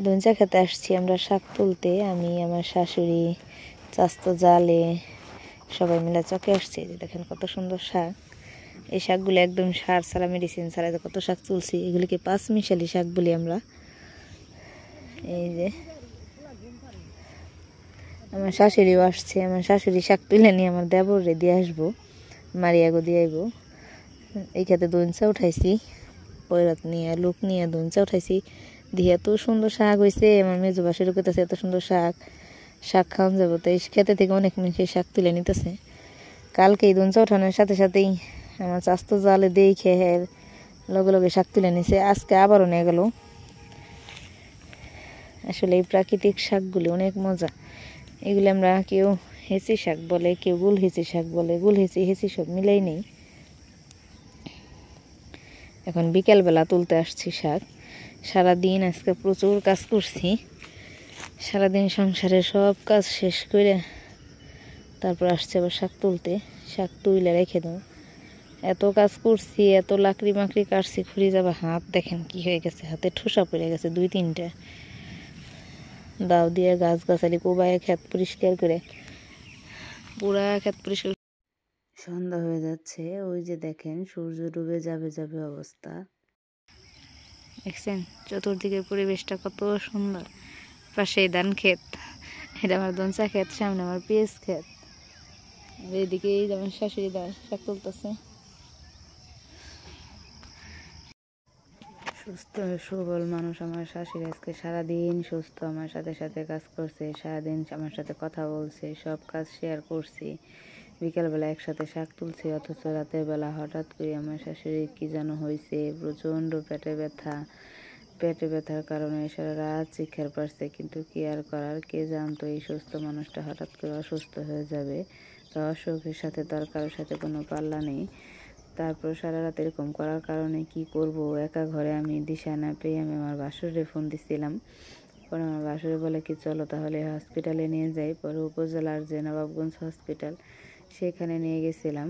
দঞ্চা খেতে আসছি আমরা শাক তুলতে, আমি আমার শাশুড়ি চাস্তো জালে সবাই মিলে চকে আসছি। দেখেন কত সুন্দর শাক। এই শাকগুলো একদম সার ছাড়া মেডিসিন ছাড়া কত শাক তুলছি। এগুলিকে 5 মিশালি শাক বলি আমরা। এই যে আমার শাশুড়িও আসছে, আমার শাশুড়ি শাক তুলে নিয়ে আমার দেবরে দিয়ে আসবো, মারিয়াগো দিয়ে আইব। এই খেতে দঞ্চা উঠাইছি, পয়রাত নিয়ে লোক নিয়ে দঞ্চা উঠাইছি। দিয়ে এত সুন্দর শাক হয়েছে, আমার মেজো বাসের কাছে এত সুন্দর শাক খাওয়ান যাবো। তো এই খেতে থেকে অনেক মিশে শাক তুলে নিতেছে। কালকে এই দঞ্চা ওঠানোর সাথে সাথেই আমার চাস্তো জালে দিয়ে খেয়ে লগে লগে শাক তুলে নিছে। আজকে আবারও নিয়ে গেল। আসলে এই প্রাকৃতিক শাকগুলি অনেক মজা। এগুলি আমরা কেউ হেঁচি শাক বলে, কেউ গুল হেঁচি শাক বলে। গুল হেঁচি সব মিলেই নেই। এখন বিকেলবেলা তুলতে আসছি শাক। সারাদিন আজকে প্রচুর কাজ করছি। সারাদিন সংসারের সব কাজ শেষ করে তারপর আসছে আবার শাক তুলতে। শাক তুলে রেখে দেবো। এত কাজ করছি, এত লাকড়ি মাকড়ি কাটছি, খুঁড়ি যাবে হাত। দেখেন কি হয়ে গেছে, হাতে ঠোসা পড়ে গেছে 2-3টা। দাও দিয়ে গাছ গাছালি কোবায় ক্ষেত পরিষ্কার করে পুরা ক্ষেত পরিষ্কার। সন্ধ্যা হয়ে যাচ্ছে, ওই যে দেখেন সূর্য ডুবে যাবে যাবে অবস্থা। দেখছেন চতুর্দিকের পরিবেশটা কত সুন্দর। পাশে ধান ক্ষেত, এটা আমার দঞ্চা ক্ষেত, সামনে আমার পেঁয়াজ ক্ষেত। এইদিকে এই যেমন শাশুড়ি দাঁড় শাক তুলতেছে। সুস্থ সবল মানুষ আমার শাশুড়ি আজকে সারাদিন সুস্থ আমার সাথে সাথে কাজ করছে, সারাদিন আমার সাথে কথা বলছে, সব কাজ শেয়ার করছি। বিকালবেলা একসাথে শাক তুলছি, অথচ রাতের বেলা হঠাৎ করে আমার শাশুড়ির কী যেন হয়েছে, প্রচণ্ড পেটে ব্যথার কারণে সারা রাত চিৎকার পারছে। কিন্তু কি আর করার, কে জানতো এই সুস্থ মানুষটা হঠাৎ করে অসুস্থ হয়ে যাবে। তো অসুখের সাথে তার কারোর সাথে কোনো পাল্লা নেই। তারপর সারা রাত এরকম করার কারণে কি করব, একা ঘরে আমি দিশা না পেয়ে আমি আমার বাসুরে ফোন দিছিলাম। পরে আমার বাসুরে বলে কি চলো তাহলে হসপিটালে নিয়ে যাই। পরে উপজেলার যে নবাবগঞ্জ হসপিটাল সেখানে নিয়ে গেছিলাম।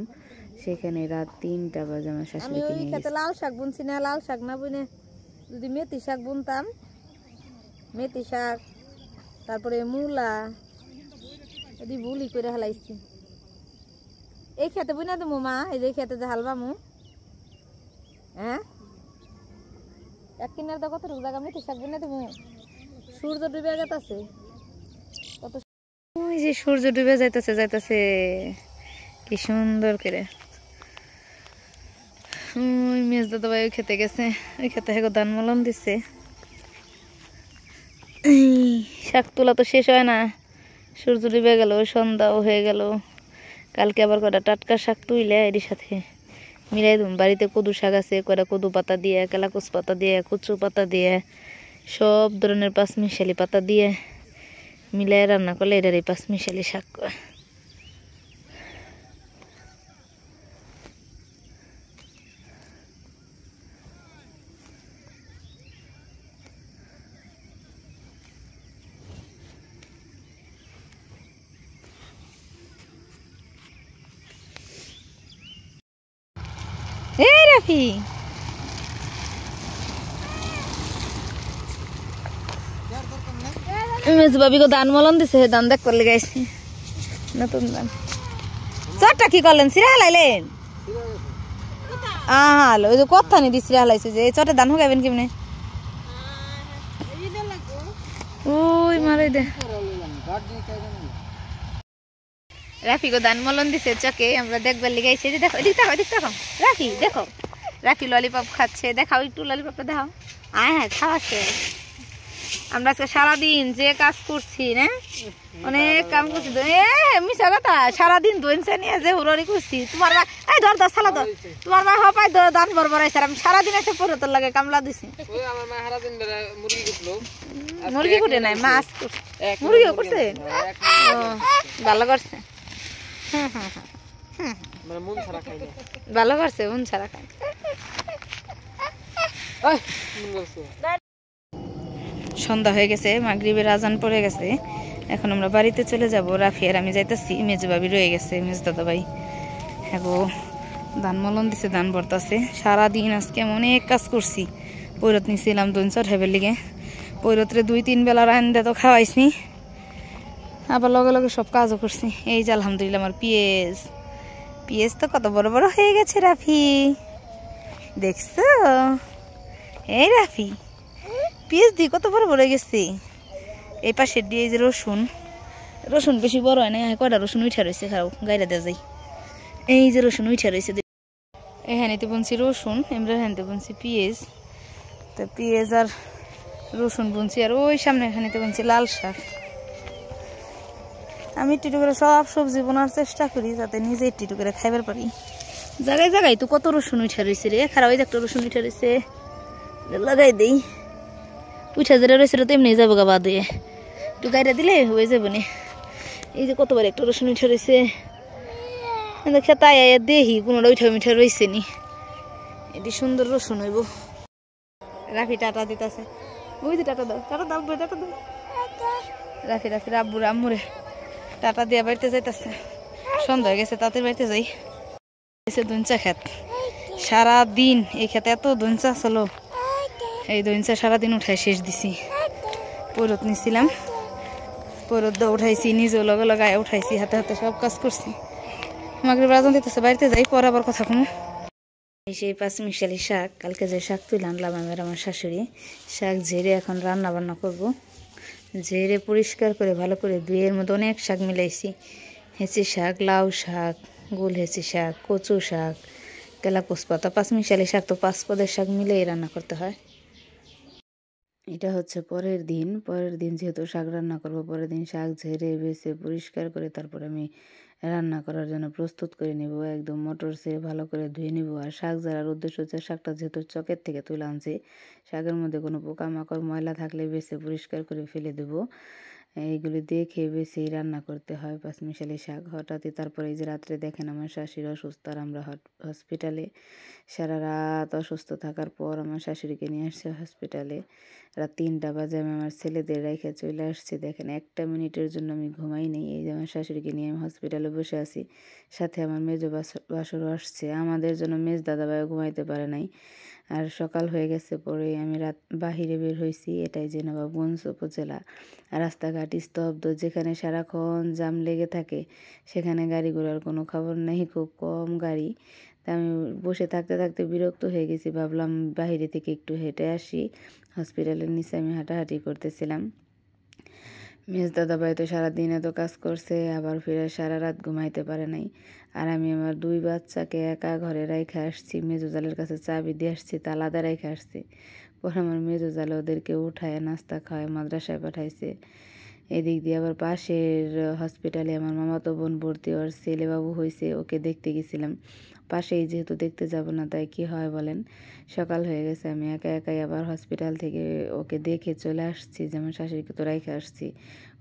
সেখানে রাত 3টা বাজে আমার শাশুড়িকে নিয়ে গেছে। লাল শাক বুনছি না, লাল শাক না বুনে যদি মেথি শাক বুনতাম, মেথি শাক তারপরে মূলা যদি বুলি করে হালাইছি। এই খেতে বুনা দেবো মা, এই যে খেতে যে হালবামু। হ্যাঁ এক কিনার তো কতটুকু জায়গা মেথি শাক বুনে দেবো। সূর্য ডুবে গেছে, কত ওই যে সূর্য ডুবে যাইতেছে কি সুন্দর করে। ওই মেজ দাদা ভাই ওই খেতে গেছে, ওই খেতে হেগো ধান মলন দিচ্ছে। শাক তোলা তো শেষ হয় না, সূর্য ডুবে গেল, সন্ধ্যাও হয়ে গেল। কালকে আবার কটা টাটকা শাক তুইলে এর সাথে মিলাই দেব। বাড়িতে কদু শাক আছে, কটা কদু পাতা দিয়ে, কেলাকুচ পাতা দিয়ে, কুচু পাতা দিয়ে, সব ধরনের 5 মিশালি পাতা দিয়ে মিলাই রান্না করলে এটার এই 5 মিশালি শাক। এই রাফি মেজবাবি গো ধান মলন দিছে, ধান দেখ করলে গাইছি নতুন ধান। চটটা কি করলেন, সিরা হালাইলেন? হালো ওই যে কথা নি দি সিরা হালাইছে যে চটে ধান হুকাইবেন কেমনে? ওই মারাই দে রাফি গো ধান মলন দিছে চকে, আমরা দেখবার লিগাইছি। যে দেখো এদিক দেখো রাফি, দেখো রাফি ললিপপ খাচ্ছে, দেখাও একটু ললিপপটা দেখাও। হ্যাঁ খাওয়াচ্ছে। আমরা আজকে সারাদিন যে কাজ করছি না, অনেক কাম করছি। মিশা কথা, সারাদিন দইনসা নিয়ে যে হুড়ি করছি। তোমার এই ধর সালা ধর, তোমার মা হপাই দান বরবরাইছে। আমি সারাদিন এসে পরে তোর লাগে কামলা দিছি। মুরগি কুটে নাই, মাছ মুরগিও করছে। ভালো করছে, ভালো করছে, মন ছাড়া খায়। সন্ধ্যা হয়ে গেছে, মাগরিবের আজান পড়ে গেছে। এখন আমরা বাড়িতে চলে যাব। রাফি আর আমি যাইতেছি, মেজু ভাবি রয়ে গেছে, মেজ দাদা ভাই। হ্যাঁ গো ধান মলন দিছে, ধান ভরতাছে। সারাদিন আজকে অনেক কাজ করছি। পৈরত নিয়েছিলাম দইন চড়াইবার লিগে, পৈরত্রে 2-3 বেলা রান্দা তো খাওয়াইছি, আবার লগে লগে সব কাজও করছি। এই যে আলহামদুলিল্লাহ আমার পেঁয়াজ পেঁয়াজ তো কত বড় বড় হয়ে গেছে রাফি, দেখছো? এই রাফি পেঁয়াজ দিয়ে কত বড় বড় হয়ে গেছে। এই পাশের দিয়ে এই যে রসুন, রসুন বেশি বড় হয় না, কয়টা রসুন উঠা রয়েছে, খাও গাইরা দেওয়া যায়। এই যে রসুন উঠা রয়েছে, এখানেতে বুনছি রসুন, এমরানতে বুনছি পেঁয়াজ। তো পেঁয়াজ আর রসুন বুনছি, আর ওই সামনে এখানেতে বুনছি লাল শাক। আমি একটু করে সব সবজি বোনার চেষ্টা করি যাতে নিজে একটু করে খাইবার পারি। জায়গায় জায়গায় তো কত রসুন উঠা রয়েছে রে, খারাপ ওই একটা রসুন উঠা রয়েছে, লাগাই দেই। উঠা যেটা রয়েছে তো এমনি যাবো গা বাদে, একটু গাইরা দিলে হয়ে যাবো না। এই যে কতবার একটা রসুন উঠা রয়েছে, খেতায় দেখি কোনোটা উঠা মিঠা রয়েছে নি। এটি সুন্দর রসুন হইব। রাফি টাটা দিতেছে, ওই যে টাটা দাও, টাটা দাও, টাটা দাও। রাফি রাফি রাব্বু রাম্মুরে টাটা দিয়া বাড়িতে যাইতেছে, সন্ধ্যা হয়ে গেছে, তাদের বাড়িতে যাই। দইঞ্চা খেত, সারাদিন এই খেতে এত দইঞ্চা ছিল, এই দইঞ্চা সারাদিন উঠাই শেষ দিছি। পৈরত নিছিলাম, পৈরত দা উঠাইছি, নিজেও লগে লগে উঠাইছি, হাতে হাতে সব কাজ করছি। মাগরিব রাজন দিতেছে, বাড়িতে যাই, পরে আবার কথা কমু। সেই 5 মিশালি শাক, কালকে যে শাক তুলে আনলাম আমার শাশুড়ি, শাক ঝেড়ে এখন রান্না বান্না করব। ঝেড়ে পরিষ্কার করে ভালো করে ধুয়ে এর মধ্যে অনেক শাক মিলাইছি, হেঁচি শাক, লাউ শাক, গোল হেঁচি শাক, কচু শাক, তেলাকুচ পাতা। 5 মিশালি শাক তো 5 পদের শাক মিলেই রান্না করতে হয়। এটা হচ্ছে পরের দিন যেহেতু শাক রান্না করব, পরের দিন শাক ঝেড়ে বেছে পরিষ্কার করে তারপর আমি রান্না করার জন্য প্রস্তুত করে নিব। একদম মটর ছেড়ে ভালো করে ধুয়ে নিব। আর শাক ঝাড়ার উদ্দেশ্য হচ্ছে শাকটা যেহেতু চকের থেকে তুলে আনছি, শাকের মধ্যে কোনো পোকামাকড় ময়লা থাকলে বেছে পরিষ্কার করে ফেলে দেব। এইগুলি দেখে বেছেই রান্না করতে হয় 5 মিশালি শাক। হঠাৎই তারপরে এই যে রাত্রে দেখেন আমার শাশুড়ি অসুস্থ, আর আমরা হসপিটালে। সারা রাত অসুস্থ থাকার পর আমার শাশুড়িকে নিয়ে আসছে হসপিটালে। রাত 3টা বাজে আমি আমার ছেলেদের রেখে চলে আসছি। দেখেন 1টা মিনিটের জন্য আমি ঘুমাই নেই। এই যে আমার শাশুড়িকে নিয়ে আমি হসপিটালে বসে আছি, সাথে আমার মেজো বাসরও আসছে। আমাদের জন্য মেজ দাদাভাইও ঘুমাইতে পারে নাই। আর সকাল হয়ে গেছে, পরে আমি রাত বাহিরে বের হয়েছি। এটাই যে নবাবগঞ্জ উপজেলা, রাস্তাঘাট স্তব্ধ, যেখানে সারাক্ষণ জাম লেগে থাকে সেখানে গাড়ি ঘোড়ার কোনো খবর নেই, খুব কম গাড়ি। তা আমি বসে থাকতে থাকতে বিরক্ত হয়ে গেছি, ভাবলাম বাহিরে থেকে একটু হেঁটে আসি। হসপিটালের নিচে আমি হাঁটাহাঁটি করতেছিলাম। মেজ দাদাভাই তো সারাদিন এত কাজ করছে, আবার ফিরে সারা রাত ঘুমাইতে পারে নাই। আর আমি আমার 2 বাচ্চাকে একা ঘরে রেখে আসছি, মেজো জালের কাছে চাবি দিয়ে আসছি, তালাদা রেখে আসছি। পরে আমার মেজো জালে ওদেরকে উঠায় নাস্তা খাওয়ায় মাদ্রাসায় পাঠাইছে। এদিক দিয়ে আবার পাশের হসপিটালে আমার মামাতো বোন ভর্তি, ওর ছেলেবাবু হয়েছে, ওকে দেখতে গেছিলাম। পাশেই যেহেতু দেখতে যাব না তাই কি হয় বলেন। সকাল হয়ে গেছে, আমি একা একাই আবার হসপিটাল থেকে ওকে দেখে চলে আসছি, যেমন শাশুড়িকে তো রেখে আসছি।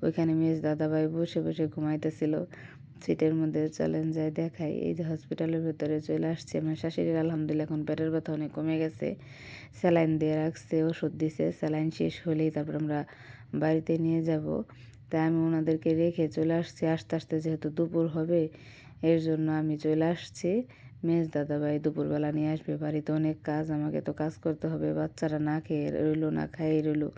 ওইখানে মেজ দাদাভাই বসে বসে ঘুমাইতেছিল সিটের মধ্যে। চলেন যাই দেখাই। এই যে হসপিটালের ভেতরে চলে আসছে। আমার শাশুড়ির আলহামদুলিল্লাহ এখন পেটের ব্যথা অনেক কমে গেছে, স্যালাইন দিয়ে রাখছে, ওষুধ দিছে। স্যালাইন শেষ হলেই তারপর আমরা বাড়িতে নিয়ে যাব। তাই আমি ওনাদেরকে রেখে চলে আসছি। আস্তে আস্তে যেহেতু দুপুর হবে, এর জন্য আমি চলে আসছি। মেজ দাদাভাই দুপুরবেলা নিয়ে আসবে, বাড়িতে অনেক কাজ, আমাকে তো কাজ করতে হবে। বাচ্চারা না খেয়ে রইলো, না খাইয়ে রইলো,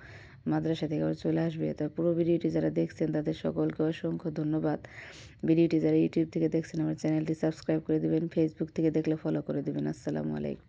মাদ্রাসা থেকে আবার চলে আসবে। তো পুরো ভিডিওটি যারা দেখছেন তাদের সকলকে অসংখ্য ধন্যবাদ। ভিডিওটি যারা ইউটিউব থেকে দেখছেন আমার চ্যানেলটি সাবস্ক্রাইব করে দেবেন, ফেসবুক থেকে দেখলে ফলো করে দেবেন। আসসালামু আলাইকুম।